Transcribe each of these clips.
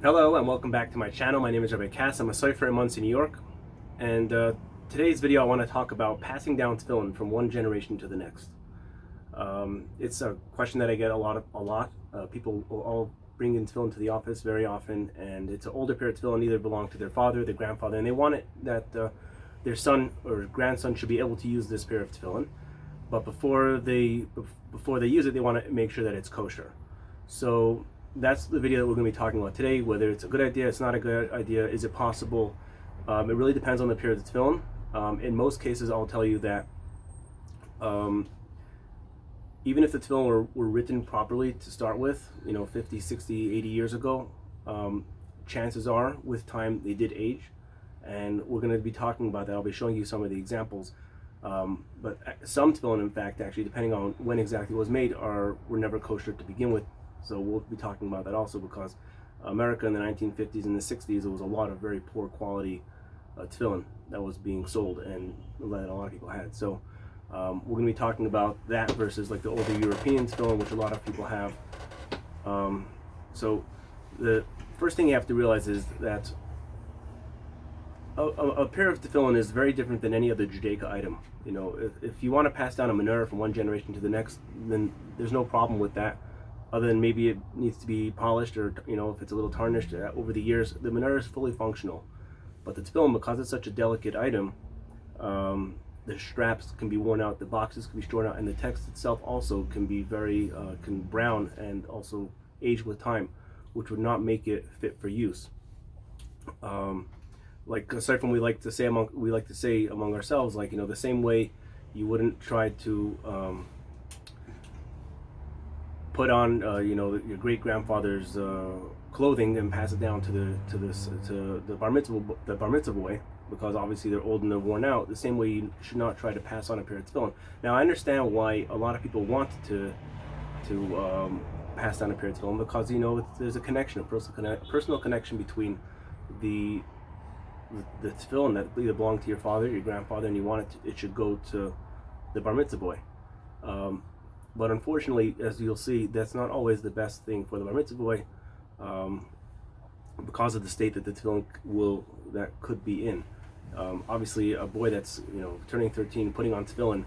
Hello and welcome back to my channel. My name is Rabbi Cass. I'm a Sofer in Muncie, New York. And today's video I want to talk about passing down tefillin from one generation to the next. It's a question that I get a lot. People will all bring in tefillin to the office very often, and it's an older pair of tefillin, either belong to their father or their grandfather, and they want it that their son or grandson should be able to use this pair of tefillin. But before they use it, they want to make sure that it's kosher. So that's the video that we're going to be talking about today. Whether it's a good idea, it's not a good idea, is it possible? It really depends on the period of the tefillin. In most cases, I'll tell you that even if the tefillin were written properly to start with, 50, 60, 80 years ago, chances are with time they did age. And we're going to be talking about that. I'll be showing you some of the examples. But some tefillin, in fact, actually, depending on when exactly it was made, were never kosher to begin with. So we'll be talking about that also, because America in the 1950s and the 60s, there was a lot of very poor quality tefillin that was being sold and that a lot of people had. So we're going to be talking about that versus like the older European tefillin, which a lot of people have. So the first thing you have to realize is that a pair of tefillin is very different than any other Judaica item. If you want to pass down a menorah from one generation to the next, then there's no problem with that, other than maybe it needs to be polished, or if it's a little tarnished over the years. The menorah is fully functional. But the tefillin, because it's such a delicate item, the straps can be worn out, the boxes can be torn out, and the text itself also can be can brown and also age with time, which would not make it fit for use. Like aside from we like to say among ourselves, like the same way you wouldn't try to put on your great grandfather's clothing and pass it down to the bar mitzvah boy, because obviously they're old and they're worn out. The same way you should not try to pass on a pair of tefillin. Now I understand why a lot of people want to pass down a pair of tefillin, because there's a connection, a personal connection between the tefillin that either belong to your father, your grandfather, and you want it should go to the bar mitzvah boy. But unfortunately, as you'll see, that's not always the best thing for the bar mitzvah boy, because of the state that the tefillin that could be in. Obviously, a boy that's turning 13, putting on tefillin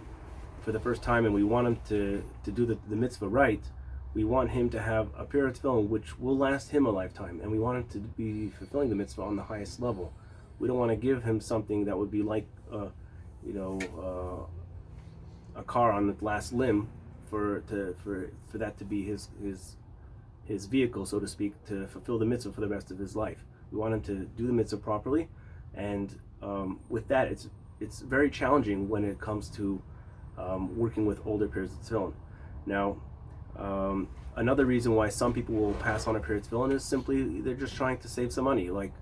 for the first time, and we want him to do the mitzvah right. We want him to have a pair of tefillin which will last him a lifetime, and we want him to be fulfilling the mitzvah on the highest level. We don't want to give him something that would be like a car on the last limb, for that to be his vehicle, so to speak, to fulfill the mitzvah for the rest of his life. We want him to do the mitzvah properly, and with that, it's very challenging when it comes to working with older pairs of tefillin. Now, another reason why some people will pass on a pair of tefillin is simply they're just trying to save some money. Like,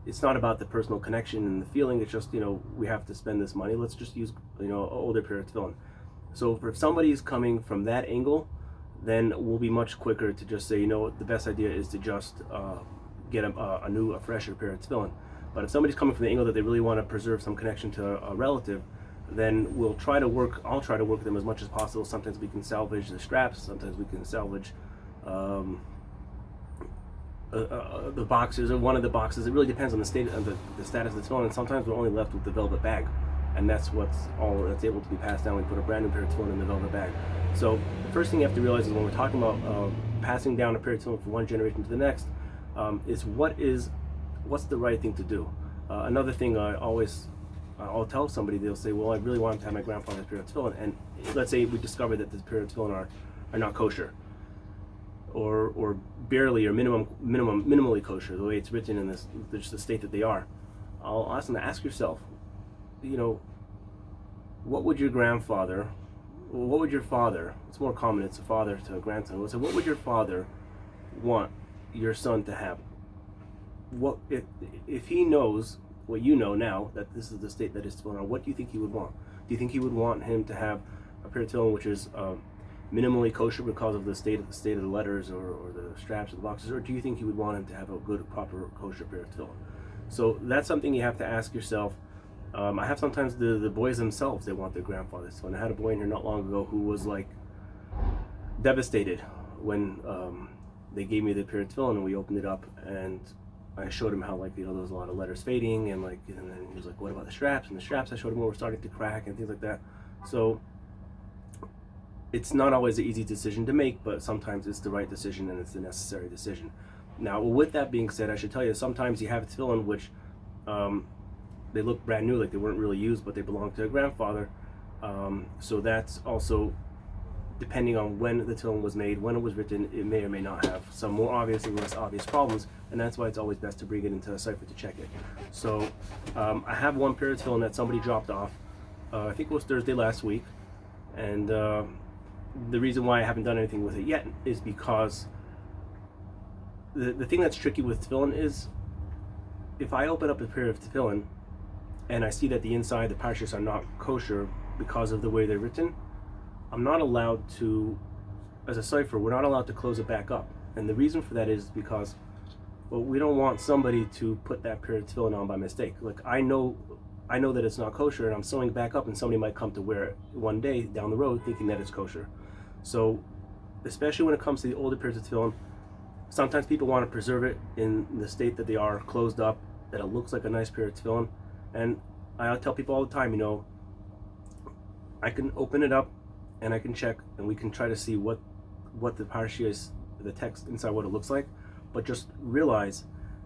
it's not about the personal connection and the feeling. It's just we have to spend this money. Let's just use an older pair of tefillin. So if somebody's coming from that angle, then we'll be much quicker to just say, the best idea is to just get a fresher pair of tefillin. But if somebody's coming from the angle that they really want to preserve some connection to a relative, then I'll try to work with them as much as possible. Sometimes we can salvage the straps, sometimes we can salvage the boxes, or one of the boxes. It really depends on the status of the tefillin, and sometimes we're only left with the velvet bag. And that's all that's able to be passed down. We put a brand new pair of tefillin in the velvet bag. So the first thing you have to realize is when we're talking about passing down a pair of tefillin from one generation to the next, is what's the right thing to do. Another thing I'll tell somebody, they'll say, well, I really want to have my grandfather's pair of tefillin, and let's say we discover that this pair of tefillin are not kosher, or barely or minimally kosher, the way it's written in the state that they are. I'll ask them to ask yourself, what would your father, it's more common, it's a father to a grandson, so what would your father want your son to have? What if he knows what you know now, that this is the state that is going on, what do you think he would want? Do you think he would want him to have a pair of tefillin which is minimally kosher because of the state of the letters or the straps or the boxes, or do you think he would want him to have a good, proper, kosher pair of tefillin? So that's something you have to ask yourself. I have sometimes the boys themselves, they want their grandfathers. So I had a boy in here not long ago who was like devastated when they gave me the pair of tefillin, and we opened it up, and I showed him how, like, there was a lot of letters fading, and then he was like, what about the straps? And the straps I showed him were starting to crack and things like that. So it's not always an easy decision to make, but sometimes it's the right decision and it's the necessary decision. Now, with that being said, I should tell you, sometimes you have tefillin which they look brand new, like they weren't really used, but they belong to a grandfather. So that's also depending on when the tefillin was made, when it was written. It may or may not have some more obvious and less obvious problems, and that's why it's always best to bring it into a cipher to check it. So I have one pair of tefillin that somebody dropped off. I think it was Thursday last week, and the reason why I haven't done anything with it yet is because the thing that's tricky with tefillin is, if I open up a pair of tefillin and I see that the inside, the parshas, are not kosher because of the way they're written, I'm not allowed to, as a cipher, we're not allowed to close it back up. And the reason for that is because, well, we don't want somebody to put that pair of tefillin on by mistake. Like, I know that it's not kosher, and I'm sewing it back up, and somebody might come to wear it one day down the road thinking that it's kosher. So, especially when it comes to the older pairs of tefillin, sometimes people want to preserve it in the state that they are, closed up, that it looks like a nice pair of tefillin. And I tell people all the time, I can open it up and I can check, and we can try to see what the parsha is, the text inside, what it looks like. But just realize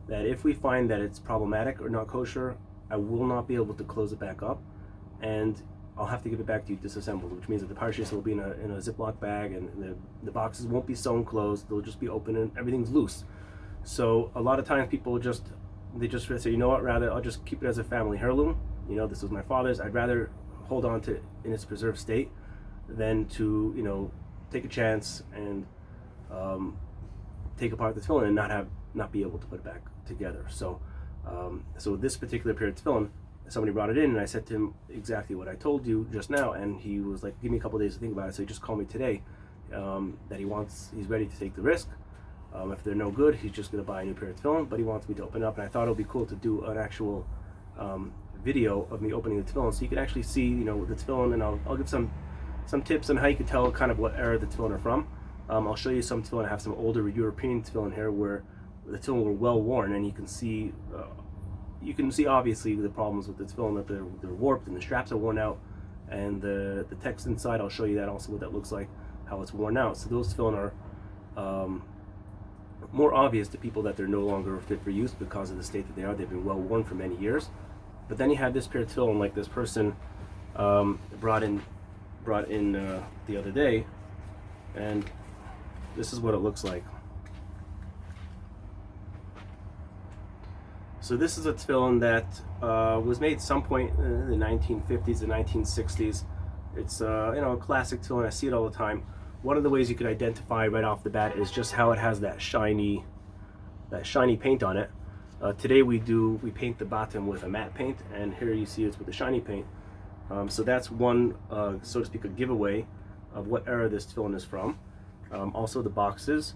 that if we find that it's problematic or not kosher, I will not be able to close it back up, and I'll have to give it back to you disassembled, which means that the parshas will be in a Ziploc bag, and the boxes won't be sewn closed. They'll just be open and everything's loose. So a lot of times people just say, you know what, rather I'll just keep it as a family heirloom. This was my father's. I'd rather hold on to it in its preserved state than to take a chance and take apart the tefillin and not be able to put it back together. So this particular pair of tefillin, somebody brought it in, and I said to him exactly what I told you just now, and he was like, give me a couple of days to think about it. So he just called me today, that he's ready to take the risk. If they're no good, he's just going to buy a new pair of tefillin, but he wants me to open it up, and I thought it would be cool to do an actual video of me opening the tefillin, so you can actually see the tefillin, and I'll give some tips on how you can tell kind of what era the tefillin are from. I'll show you some tefillin. I have some older European tefillin here where the tefillin were well worn, and you can see obviously the problems with the tefillin, that they're warped and the straps are worn out, and the text inside, I'll show you that also, what that looks like, how it's worn out. So those tefillin are more obvious to people that they're no longer fit for use because of the state that they are. They've been well worn for many years. But then you have this pair of tefillin, like this person brought in the other day, and this is what it looks like. So this is a tefillin that was made some point in the 1950s, the 1960s. It's a classic tefillin. I see it all the time. One of the ways you could identify right off the bat is just how it has that shiny paint on it. Today we paint the bottom with a matte paint, and here you see it's with the shiny paint. So that's one, so to speak, a giveaway of what era this tefillin is from. Also the boxes.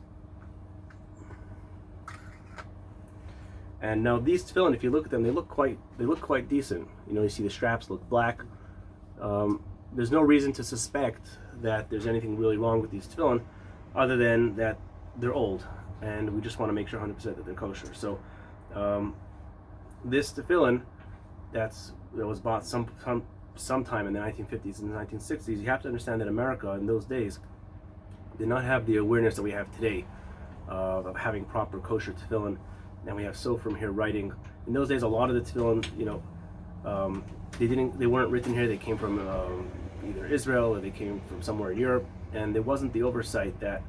And now these tefillin, if you look at them, they look quite decent. You see the straps look black. There's no reason to suspect that there's anything really wrong with these tefillin, other than that they're old, and we just want to make sure 100% that they're kosher. So this tefillin that was bought sometime in the 1950s and the 1960s, you have to understand that America in those days did not have the awareness that we have today of having proper kosher tefillin. And we have Sofer here writing. In those days, a lot of the tefillin, they weren't written here. They came from either Israel, or they came from somewhere in Europe, and there wasn't the oversight that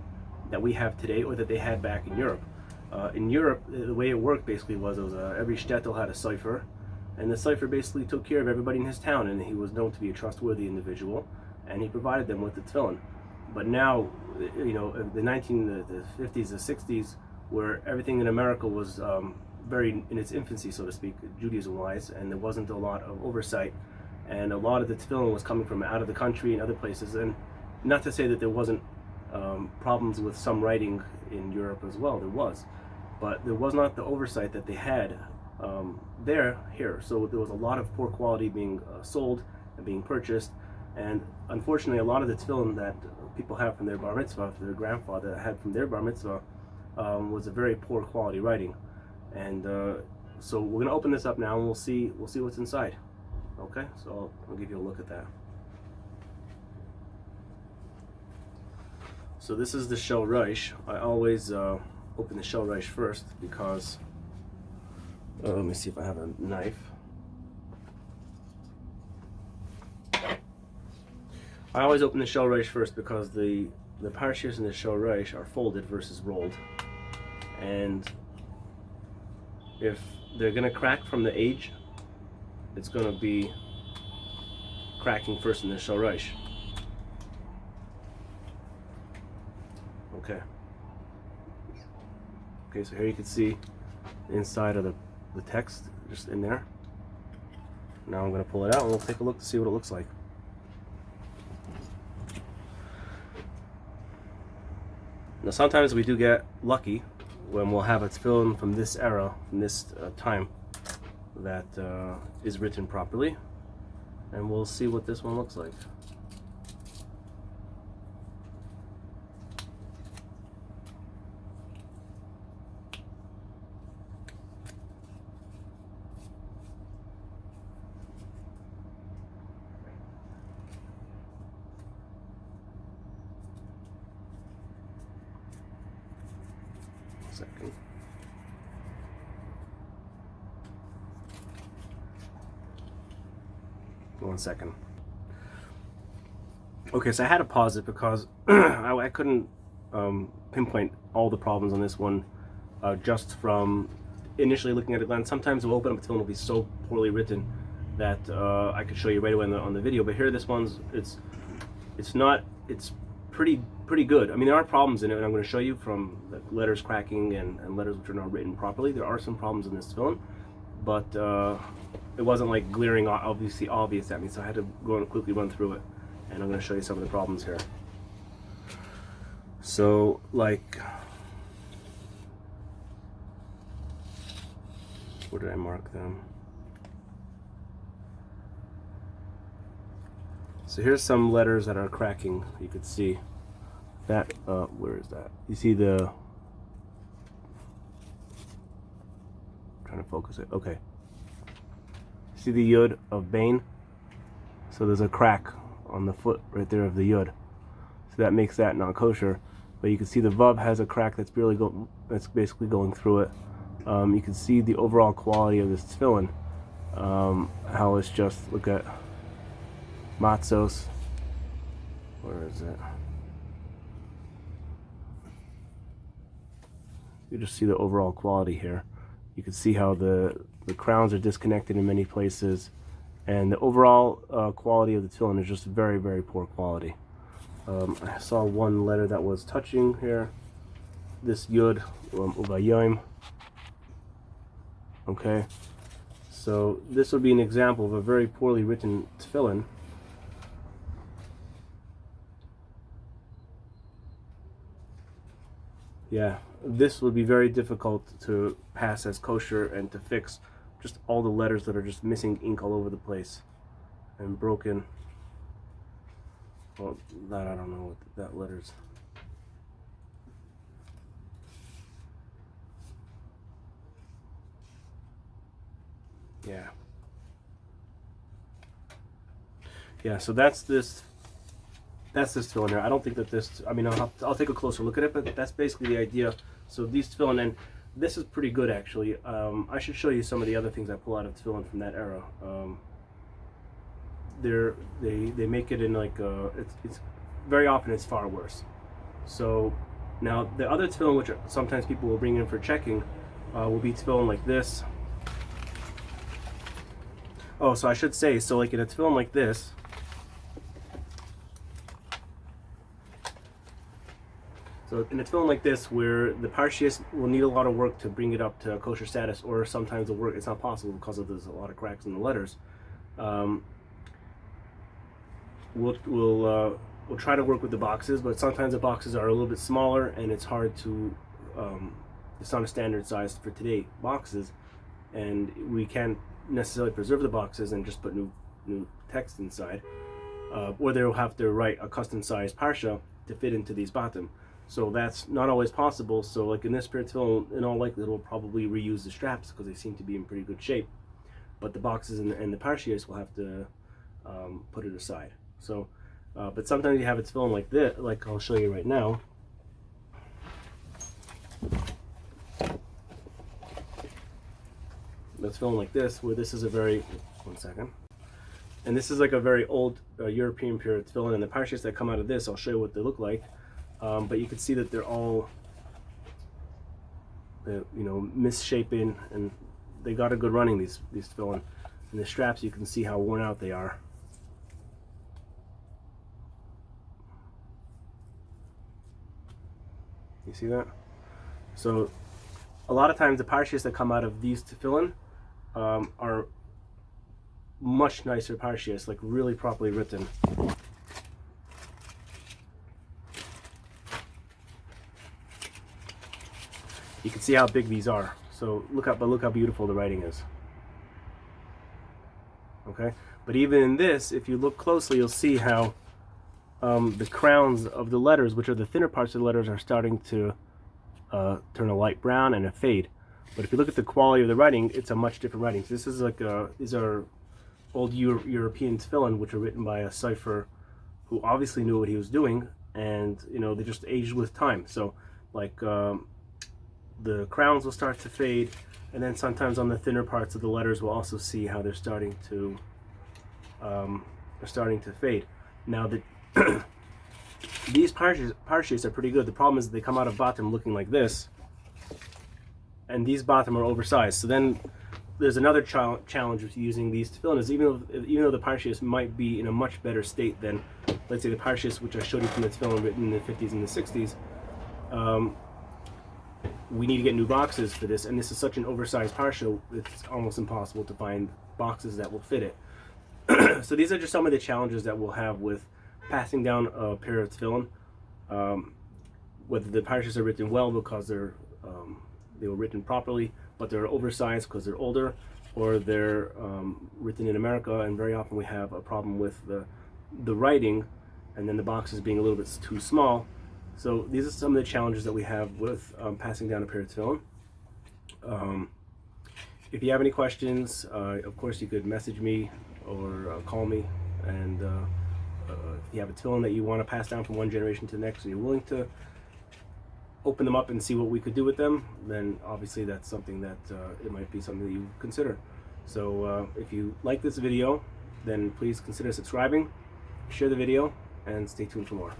we have today, or that they had back in Europe. In Europe, the way it worked basically was every shtetl had a Sofer, and the Sofer basically took care of everybody in his town, and he was known to be a trustworthy individual, and he provided them with the tefillin. But now, the 50s, the 60s, where everything in America was very in its infancy, so to speak, Judaism-wise, and there wasn't a lot of oversight, and a lot of the tefillin was coming from out of the country and other places. And not to say that there wasn't problems with some writing in Europe as well, there was, but there was not the oversight that they had here. So there was a lot of poor quality being sold and being purchased, and unfortunately a lot of the tefillin that people have from their bar mitzvah, their grandfather had from their bar mitzvah, was a very poor quality writing. And so we're gonna open this up now, and we'll see what's inside. Okay, so I'll give you a look at that. So this is the Shel Reish. I always open the Shel Reish first because let me see if I have a knife. I always open the Shel Reish first because the parshas in the Shel Reish are folded versus rolled, and if they're gonna crack from the age, it's gonna be cracking first in the Shel Reish. Okay. Okay, so here you can see the inside of the text just in there. Now I'm gonna pull it out and we'll take a look to see what it looks like. Now sometimes we do get lucky when we'll have a tefillin from this era, from this time, that is written properly, and we'll see what this one looks like. Second. One second. Okay, so I had to pause it because I couldn't pinpoint all the problems on this one just from initially looking at it. And sometimes we'll open up a tefillin, will be so poorly written that I could show you right away on the video. But here, this one's it's pretty good. I mean, there are problems in it, and I'm going to show you from the letters cracking and letters which are not written properly. There are some problems in this tefillin, but it wasn't like glaring obvious at me, so I had to go and quickly run through it, and I'm going to show you some of the problems here. So, like, where did I mark them? So here's some letters that are cracking. You could see that. Where is that? You see the. I'm trying to focus it. Okay. See the yud of Bain? So there's a crack on the foot right there of the yud. So that makes that not kosher. But you can see the vav has a crack that's that's basically going through it. You can see the overall quality of this tefillin. How it's just, look at matzos. Where is it? You just see the overall quality here. You can see how the crowns are disconnected in many places, and the overall quality of the tefillin is just very, very poor quality. I saw one letter that was touching here, this yud ubayom. Okay, so this would be an example of a very poorly written tefillin. Yeah, this would be very difficult to pass as kosher and to fix just all the letters that are just missing ink all over the place and broken. Well, that I don't know what that letter's. Yeah, so that's this tefillin here. I don't think that this, I mean, I'll take a closer look at it, but that's basically the idea. So these tefillin, and this is pretty good actually. I should show you some of the other things I pull out of tefillin from that era. They make it in like it's very often it's far worse. So now the other tefillin which sometimes people will bring in for checking will be tefillin like this. Oh, so I should say, so like in a tefillin like this, so in a tefillin like this, where the parshas will need a lot of work to bring it up to kosher status, or sometimes the work, it's not possible because there's a lot of cracks in the letters. We'll try to work with the boxes, but sometimes the boxes are a little bit smaller, and it's hard to. It's not a standard size for today boxes, and we can't necessarily preserve the boxes and just put new text inside, or they'll have to write a custom sized parsha to fit into these bottom. So that's not always possible. So like in this pair of tefillin, in all likelihood, we'll probably reuse the straps because they seem to be in pretty good shape. But the boxes and the parshias will have to put it aside. So, but sometimes you have it tefillin like this, like I'll show you right now. That's tefillin like this, where this is a very, one second. And this is like a very old European pair of tefillin, and the parshias that come out of this, I'll show you what they look like. But you can see that they're all, misshapen, and they got a good running, these tefillin. And the straps, you can see how worn out they are. You see that? So a lot of times the parshias that come out of these tefillin are much nicer parshias, like really properly written. You can see how big these are. So look how beautiful the writing is. Okay, but even in this, if you look closely, you'll see how the crowns of the letters, which are the thinner parts of the letters, are starting to turn a light brown and a fade. But if you look at the quality of the writing, it's a much different writing. So this is like these are old European tefillin, which are written by a Sofer who obviously knew what he was doing, and they just aged with time. So like the crowns will start to fade, and then sometimes on the thinner parts of the letters we'll also see how they're starting to fade. Now the these parshias are pretty good. The problem is they come out of bottom looking like this, and these bottom are oversized. So then there's another challenge with using these tefillin, is even though the parshias might be in a much better state than, let's say, the parshias which I showed you from the tefillin written in the 50s and the 60s, we need to get new boxes for this, and this is such an oversized parsha, it's almost impossible to find boxes that will fit it. So these are just some of the challenges that we'll have with passing down a pair of tefillin, whether the parshias are written well because they were written properly, but they're oversized because they're older, or they're written in America, and very often we have a problem with the writing, and then the boxes being a little bit too small. So these are some of the challenges that we have with passing down a pair of tefillin. If you have any questions, of course you could message me or call me, and if you have a tefillin that you want to pass down from one generation to the next, and you're willing to open them up and see what we could do with them, then obviously that's something that it might be something that you consider. So if you like this video, then please consider subscribing, share the video, and stay tuned for more.